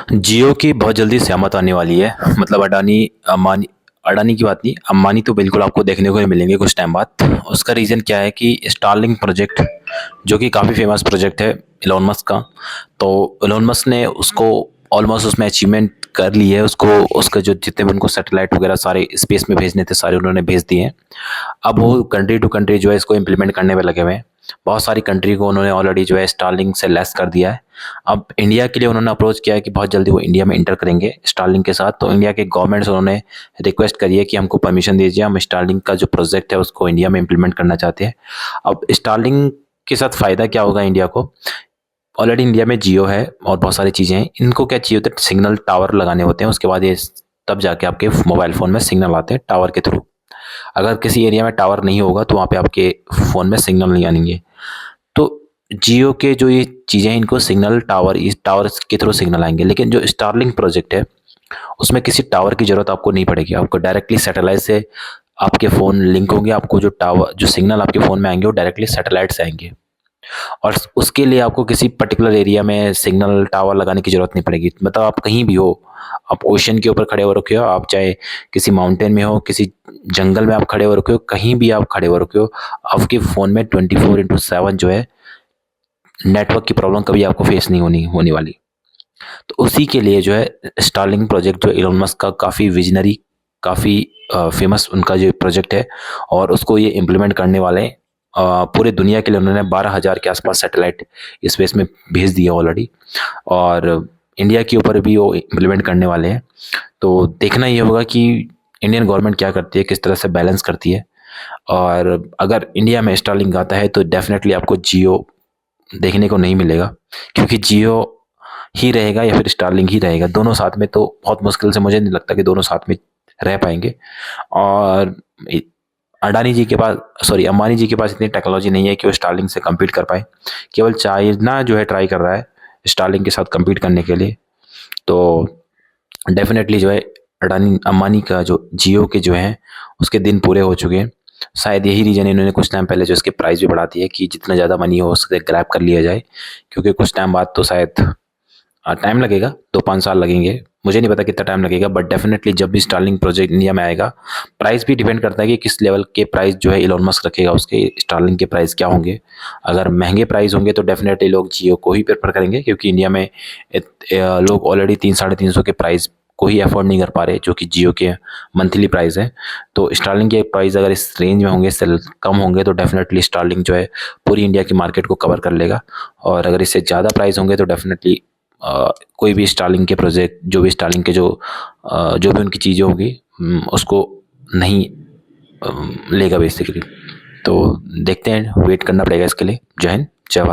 जियो की बहुत जल्दी सहमत आने वाली है। मतलब अडानी की बात नहीं, अंबानी तो बिल्कुल आपको देखने को ही मिलेंगे कुछ टाइम बाद। उसका रीज़न क्या है कि स्टारलिंक प्रोजेक्ट, जो कि काफ़ी फेमस प्रोजेक्ट है इलॉन मस्क का। तो इलॉन मस्क ने उसको ऑलमोस्ट उसमें अचीवमेंट कर ली है। उसको उसके जो जितने भी उनको सैटेलाइट वगैरह सारे स्पेस में भेजने थे, सारे उन्होंने भेज दिए हैं। अब वो कंट्री टू कंट्री जो है इसको इम्प्लीमेंट करने में लगे हुए हैं। बहुत सारी कंट्री को उन्होंने ऑलरेडी जो है स्टारलिंक से लेस कर दिया है। अब इंडिया के लिए उन्होंने अप्रोच किया है कि बहुत जल्दी वो इंडिया में इंटर करेंगे स्टारलिंक के साथ। तो इंडिया के गवर्नमेंट से उन्होंने रिक्वेस्ट करी है कि हमको परमिशन दीजिए, हम स्टारलिंक का जो प्रोजेक्ट है उसको इंडिया में इम्प्लीमेंट करना चाहते हैं। अब स्टारलिंक के साथ फ़ायदा क्या होगा इंडिया को? ऑलरेडी इंडिया में जियो है और बहुत सारी चीज़ें हैं। इनको क्या चाहिए होता है, सिग्नल टावर लगाने होते हैं। उसके बाद ये तब जाके आपके मोबाइल फ़ोन में सिग्नल आते हैं टावर के थ्रू। अगर किसी एरिया में टावर नहीं होगा तो वहाँ पे आपके फ़ोन में सिग्नल नहीं आएंगे। तो जियो के जो ये चीज़ें हैं, इनको सिग्नल टावर, इस टावर के थ्रू सिग्नल आएंगे। लेकिन जो स्टारलिंक प्रोजेक्ट है उसमें किसी टावर की ज़रूरत आपको नहीं पड़ेगी। आपको डायरेक्टली सैटेलाइट से आपके फ़ोन लिंक होंगे। आपको जो टावर, जो सिग्नल आपके फ़ोन में आएंगे वो डायरेक्टली सैटेलाइट से आएंगे। और उसके लिए आपको किसी पर्टिकुलर एरिया में सिग्नल टावर लगाने की ज़रूरत नहीं पड़ेगी। मतलब आप कहीं भी हो, आप ओशन के ऊपर खड़े हो रखे हो, आप चाहे किसी माउंटेन में हो, किसी जंगल में आप खड़े हो रखे हो, कहीं भी आप खड़े हो रखे हो, आपके फ़ोन में 24/7 जो है नेटवर्क की प्रॉब्लम कभी आपको फेस नहीं होनी होने वाली। तो उसी के लिए जो है स्टारलिंक प्रोजेक्ट, जो इलोन मस्क का काफ़ी विजनरी, काफ़ी फेमस उनका जो प्रोजेक्ट है, और उसको ये इम्प्लीमेंट करने वाले हैं। पूरे दुनिया के लिए उन्होंने 12,000 के आसपास सैटेलाइट स्पेस में भेज दिया ऑलरेडी, और इंडिया के ऊपर भी वो इम्प्लीमेंट करने वाले हैं। तो देखना ये होगा कि इंडियन गवर्नमेंट क्या करती है, किस तरह से बैलेंस करती है। और अगर इंडिया में स्टारलिंक आता है तो डेफिनेटली आपको जियो देखने को नहीं मिलेगा, क्योंकि जियो ही रहेगा या फिर स्टारलिंक ही रहेगा। दोनों साथ में तो बहुत मुश्किल से, मुझे नहीं लगता कि दोनों साथ में रह पाएंगे। और अडानी जी के पास, सॉरी, अंबानी जी के पास इतनी टेक्नोलॉजी नहीं है कि वो स्टारलिंक से कम्पीट कर पाए। केवल चाइना जो है ट्राई कर रहा है स्टारलिंक के साथ कम्पीट करने के लिए। तो डेफिनेटली जो है अडानी अंबानी का जो जियो के जो है उसके दिन पूरे हो चुके हैं। शायद यही रीज़न है इन्होंने कुछ टाइम पहले जो इसकी प्राइस भी बढ़ा दी है कि जितना ज़्यादा मनी हो उससे ग्रैब कर लिया जाए। क्योंकि कुछ टाइम बाद तो शायद टाइम लगेगा, 2-5 साल लगेंगे, मुझे नहीं पता कितना टाइम लगेगा। बट डेफिनेटली जब भी स्टारलिंक प्रोजेक्ट इंडिया में आएगा, प्राइस भी डिपेंड करता है कि किस लेवल के प्राइस जो है इलॉन मस्क रखेगा, उसके स्टारलिंक के प्राइस क्या होंगे। अगर महंगे प्राइस होंगे तो डेफिनेटली लोग जियो को ही प्रेफर करेंगे, क्योंकि इंडिया में लोग ऑलरेडी 300-350 के प्राइस को ही अफोर्ड नहीं कर पा रहे, जो कि जियो के मंथली प्राइस है। तो स्टारलिंक के प्राइस अगर इस रेंज में होंगे, इससे कम होंगे, तो डेफिनेटली स्टारलिंक जो है पूरी इंडिया की मार्केट को कवर कर लेगा। और अगर इससे ज़्यादा प्राइस होंगे तो डेफिनेटली कोई भी स्टारलिंक के प्रोजेक्ट, जो भी स्टारलिंक के जो भी उनकी चीज़ें होगी, उसको नहीं लेगा बेसिकली। तो देखते हैं, वेट करना पड़ेगा इसके लिए। जय हिंद, जय भारत।